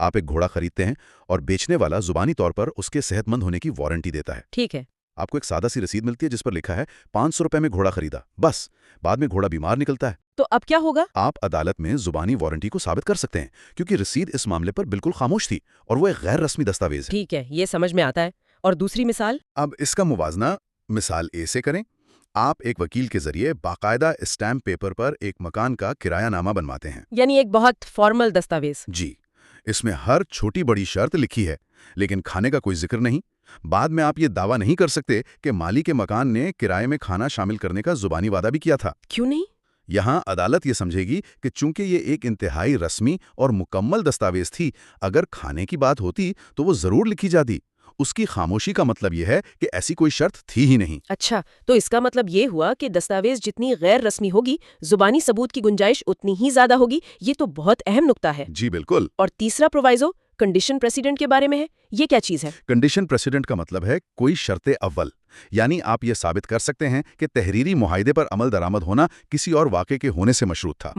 آپ ایک گھوڑا خریدتے ہیں اور بیچنے والا زبانی طور پر اس کے صحت مند ہونے کی وارنٹی دیتا ہے. ٹھیک ہے. آپ کو ایک سادہ سی رسید ملتی ہے جس پر لکھا ہے 500 روپے میں گھوڑا خریدا، بس. بعد میں گھوڑا بیمار نکلتا ہے. تو اب کیا ہوگا؟ آپ عدالت میں زبانی وارنٹی کو ثابت کر سکتے ہیں کیونکہ رسید اس معاملے پر بالکل خاموش تھی اور وہ ایک غیر رسمی دستاویز ہے. ٹھیک ہے، یہ سمجھ میں آتا ہے. اور دوسری مثال؟ اب اس کا موازنہ مثال اے سے کریں. آپ ایک وکیل کے ذریعے باقاعدہ اسٹیمپ پیپر پر ایک مکان کا کرایہ نامہ بنواتے ہیں. یعنی ایک بہت فارمل دستاویز. جی، اس میں ہر چھوٹی بڑی شرط لکھی ہے لیکن کھانے کا کوئی ذکر نہیں. بعد میں آپ یہ دعویٰ نہیں کر سکتے کہ مالک مکان نے کرائے میں کھانا شامل کرنے کا زبانی وعدہ بھی کیا تھا. کیوں نہیں؟ یہاں عدالت یہ سمجھے گی کہ چونکہ یہ ایک انتہائی رسمی اور مکمل دستاویز تھی، اگر کھانے کی بات ہوتی تو وہ ضرور لکھی جاتی. اس کی خاموشی کا مطلب یہ ہے کہ ایسی کوئی شرط تھی ہی نہیں. اچھا، تو اس کا مطلب یہ ہوا کہ دستاویز جتنی غیر رسمی ہوگی، زبانی ثبوت کی گنجائش اتنی ہی زیادہ ہوگی. یہ تو بہت اہم نکتہ ہے. جی بالکل. اور تیسرا پرووائزو کنڈیشن پریسیڈنٹ کے بارے میں ہے. یہ کیا چیز ہے؟ کنڈیشن پریسیڈنٹ کا مطلب ہے کوئی شرط اول، یعنی آپ یہ ثابت کر سکتے ہیں کہ تحریری معاہدے پر عمل درآمد ہونا کسی اور واقعے کے ہونے سے مشروط تھا.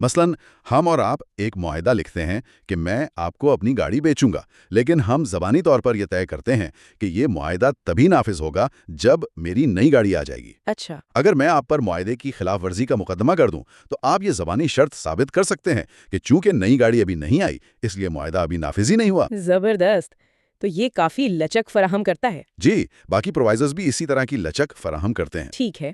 مثلاً ہم اور آپ ایک معاہدہ لکھتے ہیں کہ میں آپ کو اپنی گاڑی بیچوں گا، لیکن ہم زبانی طور پر یہ طے کرتے ہیں کہ یہ معاہدہ تبھی نافذ ہوگا جب میری نئی گاڑی آ جائے گی. اچھا. اگر میں آپ پر معاہدے کی خلاف ورزی کا مقدمہ کر دوں تو آپ یہ زبانی شرط ثابت کر سکتے ہیں کہ چونکہ نئی گاڑی ابھی نہیں آئی اس لیے معاہدہ ابھی نافذ ہی نہیں ہوا. زبردست. تو یہ کافی لچک فراہم کرتا ہے. جی، باقی پرووائزرز بھی اسی طرح کی لچک فراہم کرتے ہیں. ٹھیک ہے.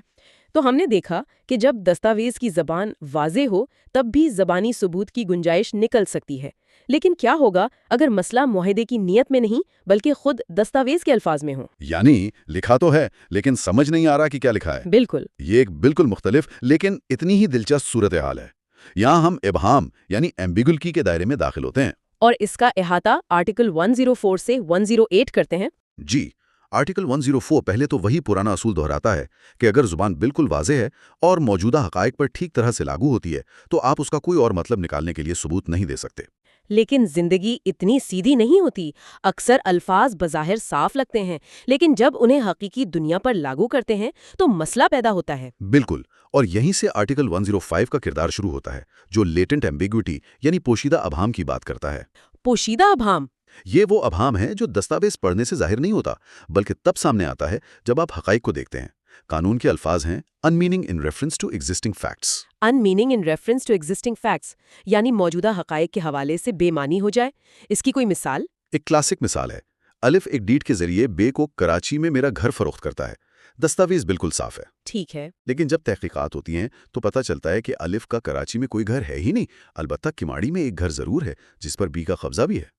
تو ہم نے دیکھا کہ جب دستاویز کی زبان واضح ہو تب بھی زبانی ثبوت کی گنجائش نکل سکتی ہے. لیکن کیا ہوگا اگر مسئلہ معاہدے کی نیت میں نہیں بلکہ خود دستاویز کے الفاظ میں ہو؟ یعنی لکھا تو ہے لیکن سمجھ نہیں آ رہا کہ کیا لکھا ہے. بالکل. یہ ایک بالکل مختلف لیکن اتنی ہی دلچسپ صورتحال ہے. یہاں ہم ابہام یعنی ایمبیگوٹی کے دائرے میں داخل ہوتے ہیں. اور اس کا احاطہ آرٹیکل 104 سے 108 کرتے ہیں. جی، آرٹیکل 104 پہلے تو وہی پرانا اصول دہراتا ہے کہ اگر زبان بالکل واضح ہے اور موجودہ حقائق پر ٹھیک طرح سے لاگو ہوتی ہے تو آپ اس کا کوئی اور مطلب نکالنے کے لیے ثبوت نہیں دے سکتے. لیکن زندگی اتنی سیدھی نہیں ہوتی. اکثر الفاظ بظاہر صاف لگتے ہیں لیکن جب انہیں حقیقی دنیا پر لاگو کرتے ہیں تو مسئلہ پیدا ہوتا ہے. بالکل. اور یہیں سے آرٹیکل 105 کا کردار شروع ہوتا ہے جو لیٹنٹ ایمبیگوٹی یعنی پوشیدہ ابہام کی بات کرتا ہے. پوشیدہ ابہام؟ یہ وہ ابہام ہے جو دستاویز پڑھنے سے ظاہر نہیں ہوتا بلکہ تب سامنے آتا ہے جب آپ حقائق کو دیکھتے ہیں. قانون کے الفاظ ہیں unmeaning in reference to existing facts. unmeaning in reference to existing facts یعنی موجودہ حقائق کے حوالے سے بے معنی ہو جائے. اس کی کوئی مثال؟ ایک کلاسک مثال ہے. الف ایک ڈیڈ کے ذریعے بے کو کراچی میں میرا گھر فروخت کرتا ہے. دستاویز بالکل صاف ہے. ٹھیک ہے. لیکن جب تحقیقات ہوتی ہیں تو پتہ چلتا ہے کہ الف کا کراچی میں کوئی گھر ہے ہی نہیں. البتہ کماڑی میں ایک گھر ضرور ہے جس پر بی کا قبضہ بھی ہے.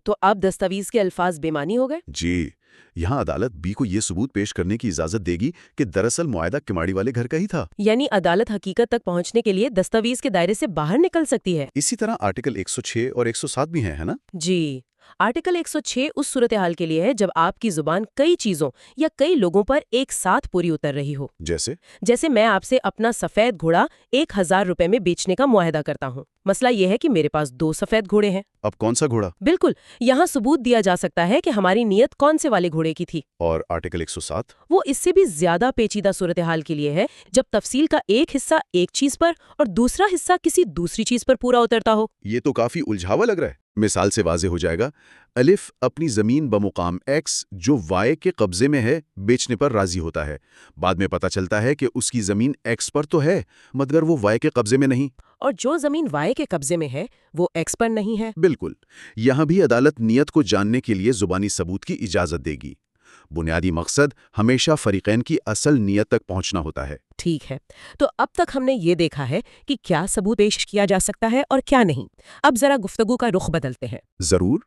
تو اب دستاویز کے الفاظ بے معنی ہو گئے؟ جی، یہاں عدالت بی کو یہ ثبوت پیش کرنے کی اجازت دے گی کہ دراصل معاہدہ کماڑی والے گھر کا ہی تھا. یعنی عدالت حقیقت تک پہنچنے کے لیے دستاویز کے دائرے سے باہر نکل سکتی ہے. اسی طرح آرٹیکل 106 اور 107 بھی ہیں، ہے نا؟ جی. آرٹیکل 106 اس صورتحال کے لیے ہے جب آپ کی زبان کئی چیزوں یا کئی لوگوں پر ایک ساتھ پوری اتر رہی ہو. جیسے میں آپ سے اپنا سفید گھوڑا 1000 روپے میں بیچنے کا معاہدہ کرتا ہوں. مسئلہ یہ ہے کہ میرے پاس 2 سفید گھوڑے ہیں. اب کون سا گھوڑا؟ بالکل. یہاں ثبوت دیا جا سکتا ہے کہ ہماری نیت کون سے والے گھوڑے کی تھی. اور آرٹیکل 107؟ وہ اس سے بھی زیادہ پیچیدہ صورتحال کے لیے ہے جب تفصیل کا ایک حصہ ایک چیز پر اور دوسرا حصہ کسی دوسری چیز پر پورا اترتا ہو. یہ تو کافی الجھاوا لگ رہا ہے. مثال سے واضح ہو جائے گا. الف اپنی زمین بمقام ایکس جو وائے کے قبضے میں ہے بیچنے پر راضی ہوتا ہے. بعد میں پتہ چلتا ہے کہ اس کی زمین ایکس پر تو ہے مگر وہ وائے کے قبضے میں نہیں. اور جو زمین وائے کے قبضے میں ہے وہ ایکس پر نہیں ہے. بالکل. یہاں بھی عدالت نیت کو جاننے کے لیے زبانی ثبوت کی اجازت دے گی. بنیادی مقصد ہمیشہ فریقین کی اصل نیت تک پہنچنا ہوتا ہے. ٹھیک ہے. تو اب تک ہم نے یہ دیکھا ہے کہ کیا ثبوت پیش کیا جا سکتا ہے اور کیا نہیں. اب ذرا گفتگو کا رخ بدلتے ہیں. ضرور.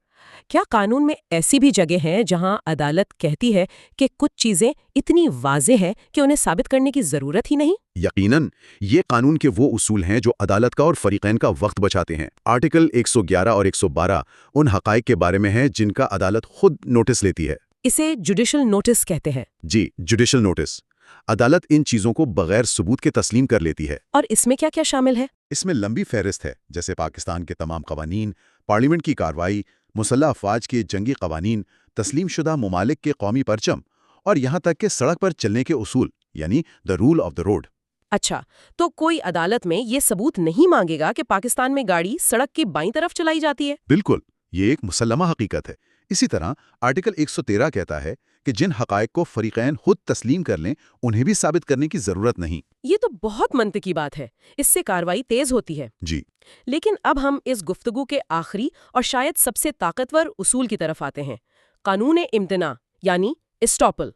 کیا قانون میں ایسی بھی جگہ ہیں جہاں عدالت کہتی ہے کہ کچھ چیزیں اتنی واضح ہیں کہ انہیں ثابت کرنے کی ضرورت ہی نہیں؟ یقیناً. یہ قانون کے وہ اصول ہیں جو عدالت کا اور فریقین کا وقت بچاتے ہیں. آرٹیکل 111 اور 112 ان حقائق کے بارے میں ہیں جن کا عدالت خود نوٹس لیتی ہے. اسے جوڈیشل نوٹس کہتے ہیں. جی، جوڈیشل نوٹس. عدالت ان چیزوں کو بغیر ثبوت کے تسلیم کر لیتی ہے. اور اس میں کیا کیا شامل ہے؟ اس میں لمبی فہرست ہے جیسے پاکستان کے تمام قوانین، پارلیمنٹ کی کارروائی، مسلح افواج کے جنگی قوانین، تسلیم شدہ ممالک کے قومی پرچم اور یہاں تک کہ سڑک پر چلنے کے اصول یعنی the role of the road. اچھا، تو کوئی عدالت میں یہ ثبوت نہیں مانگے گا کہ پاکستان میں گاڑی سڑک کی بائیں طرف چلائی جاتی ہے؟ بالکل، یہ ایک مسلمہ حقیقت ہے۔ اسی طرح آرٹیکل 113 کہتا ہے کہ جن حقائق کو فریقین خود تسلیم کر لیں انہیں بھی ثابت کرنے کی ضرورت نہیں۔ یہ تو بہت منطقی بات ہے، اس سے کارروائی تیز ہوتی ہے۔ جی لیکن اب ہم اس گفتگو کے آخری اور شاید سب سے طاقتور اصول کی طرف آتے ہیں، قانون امتناع یعنی اسٹاپل۔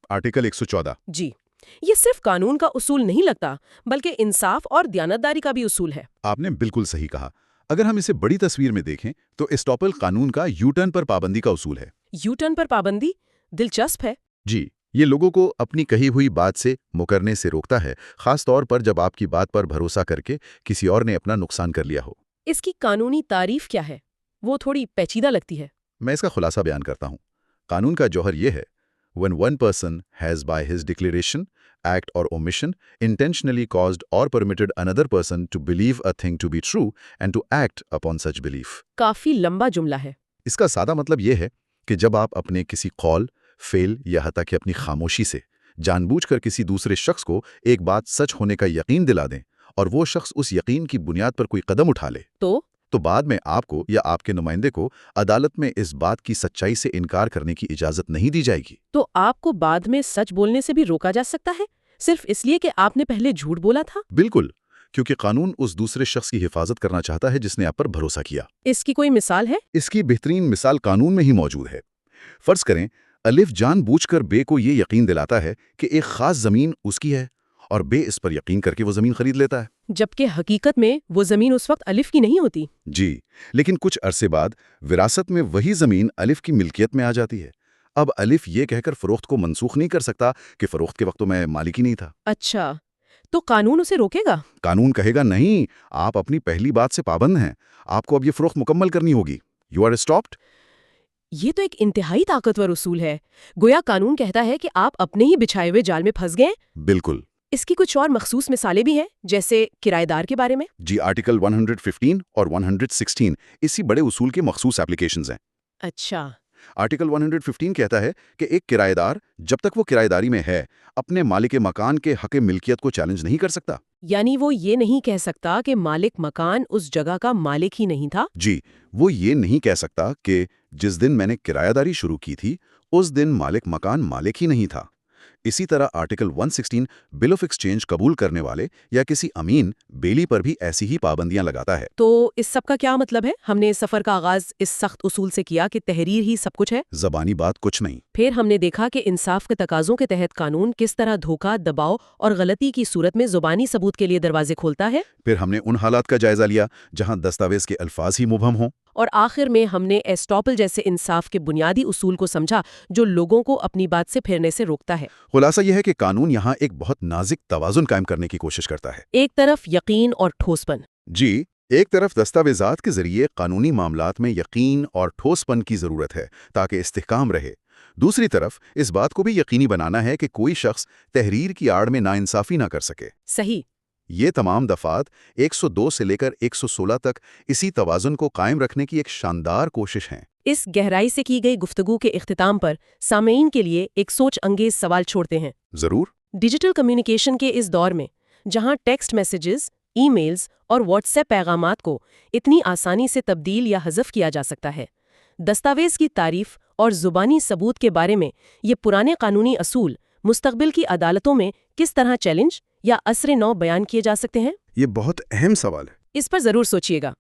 آرٹیکل 114۔ جی، یہ صرف قانون کا اصول نہیں لگتا بلکہ انصاف اور دیانتداری کا بھی اصول ہے۔ آپ نے بالکل صحیح کہا۔ اگر ہم اسے بڑی تصویر میں دیکھیں تو اسٹاپل قانون کا یو ٹرن پر پابندی کا اصول ہے۔ یو ٹرن پر پابندی دلچسپ ہے۔ جی، یہ لوگوں کو اپنی کہی ہوئی بات سے مکرنے سے روکتا ہے، خاص طور پر جب آپ کی بات پر بھروسہ کر کے کسی اور نے اپنا نقصان کر لیا ہو۔ اس کی قانونی تعریف کیا ہے؟ وہ تھوڑی پیچیدہ لگتی ہے۔ میں اس کا خلاصہ بیان کرتا ہوں۔ قانون کا جوہر یہ ہے: when one person has by his declaration, act or omission intentionally caused or permitted another person to believe a thing to be true and to act upon such belief۔ کافی لمبا جملہ ہے۔ اس کا سادہ مطلب یہ ہے کہ جب آپ اپنے کسی قول، فعل یا حتیٰ کہ اپنی خاموشی سے جان بوجھ کر کسی دوسرے شخص کو ایک بات سچ ہونے کا یقین دلا دیں اور وہ شخص اس یقین کی بنیاد پر کوئی قدم اٹھا لے تو بعد میں آپ کو یا آپ کے نمائندے کو عدالت میں اس بات کی سچائی سے انکار کرنے کی اجازت نہیں دی جائے گی۔ تو آپ کو بعد میں سچ بولنے سے بھی روکا جا سکتا ہے، صرف اس لیے کہ آپ نے پہلے جھوٹ بولا تھا؟ بالکل، کیونکہ قانون اس دوسرے شخص کی حفاظت کرنا چاہتا ہے جس نے آپ پر بھروسہ کیا۔ اس کی کوئی مثال ہے؟ اس کی بہترین مثال قانون میں ہی موجود ہے۔ فرض کریں الف جان بوجھ کر بے کو یہ یقین دلاتا ہے کہ ایک خاص زمین اس کی ہے اور بے اس پر یقین کر کے وہ زمین خرید لیتا ہے، جبکہ حقیقت میں وہ زمین اس وقت الف کی نہیں ہوتی۔ جی، لیکن کچھ عرصے بعد وراثت میں وہی زمین الف کی ملکیت میں آ جاتی ہے۔ اب الف یہ کہہ کر فروخت کو منسوخ نہیں کر سکتا کہ فروخت کے وقت تو میں مالک ہی نہیں تھا۔ اچھا، تو قانون اسے روکے گا؟ قانون کہے گا نہیں، آپ اپنی پہلی بات سے پابند ہیں، آپ کو اب یہ فروخت مکمل کرنی ہوگی۔ You are stopped. یہ تو ایک انتہائی طاقتور اصول ہے، گویا قانون کہتا ہے کہ آپ اپنے ہی بچھائے ہوئے جال میں پھنس گئے۔ بالکل۔ اس کی کچھ اور مخصوص مثالیں بھی ہیں، جیسے کرایہ دار کے بارے میں؟ جی، آرٹیکل 115 اور 116 اسی بڑے اصول کے مخصوص اپلیکیشنز ہیں۔ اچھا، آرٹیکل 115 کہتا ہے کہ ایک کرایہ دار جب تک وہ کرایہ داری میں ہے اپنے مالک مکان کے حق ملکیت کو چیلنج نہیں کر سکتا۔ یعنی وہ یہ نہیں کہہ سکتا کہ مالک مکان اس جگہ کا مالک ہی نہیں تھا؟ جی، وہ یہ نہیں کہہ سکتا کہ جس دن میں نے کرایہ داری شروع کی تھی اس دن مالک مکان مالک ہی نہیں تھا۔ اسی طرح آرٹیکل 116 بل آف ایکسچینج قبول کرنے والے یا کسی امین بیلی پر بھی ایسی ہی پابندیاں لگاتا ہے۔ تو اس سب کا کیا مطلب ہے؟ ہم نے سفر کا آغاز اس سخت اصول سے کیا کہ تحریر ہی سب کچھ ہے۔ زبانی بات کچھ نہیں۔ پھر ہم نے دیکھا کہ انصاف کے تقاضوں کے تحت قانون کس طرح دھوکہ، دباؤ اور غلطی کی صورت میں زبانی ثبوت کے لیے دروازے کھولتا ہے۔ پھر ہم نے ان حالات کا جائزہ لیا جہاں دستاویز کے الفاظ ہی مبہم ہوں۔ اور آخر میں ہم نے ایسٹاپل جیسے انصاف کے بنیادی اصول کو سمجھا جو لوگوں کو اپنی بات سے پھرنے سے روکتا ہے۔ خلاصہ یہ ہے کہ قانون یہاں ایک بہت نازک توازن قائم کرنے کی کوشش کرتا ہے۔ ایک طرف یقین اور ٹھوس پن۔ جی، ایک طرف دستاویزات کے ذریعے قانونی معاملات میں یقین اور ٹھوس پن کی ضرورت ہے تاکہ استحکام رہے۔ دوسری طرف اس بات کو بھی یقینی بنانا ہے کہ کوئی شخص تحریر کی آڑ میں ناانصافی نہ کر سکے۔ صحیح۔ یہ تمام دفعات 102 سے لے کر 116 تک اسی توازن کو قائم رکھنے کی ایک شاندار کوشش ہیں۔ اس گہرائی سے کی گئی گفتگو کے اختتام پر سامعین کے لیے ایک سوچ انگیز سوال چھوڑتے ہیں۔ ضرور۔ ڈیجیٹل کمیونیکیشن کے اس دور میں جہاں ٹیکسٹ میسیجز، ای میلز اور واٹس ایپ پیغامات کو اتنی آسانی سے تبدیل یا حذف کیا جا سکتا ہے، دستاویز کی تعریف اور زبانی ثبوت کے بارے میں یہ پرانے قانونی اصول مستقبل کی عدالتوں میں کس طرح چیلنج یا عصر نو بیان کیے جا سکتے ہیں؟ یہ بہت اہم سوال ہے۔ اس پر ضرور سوچیے گا۔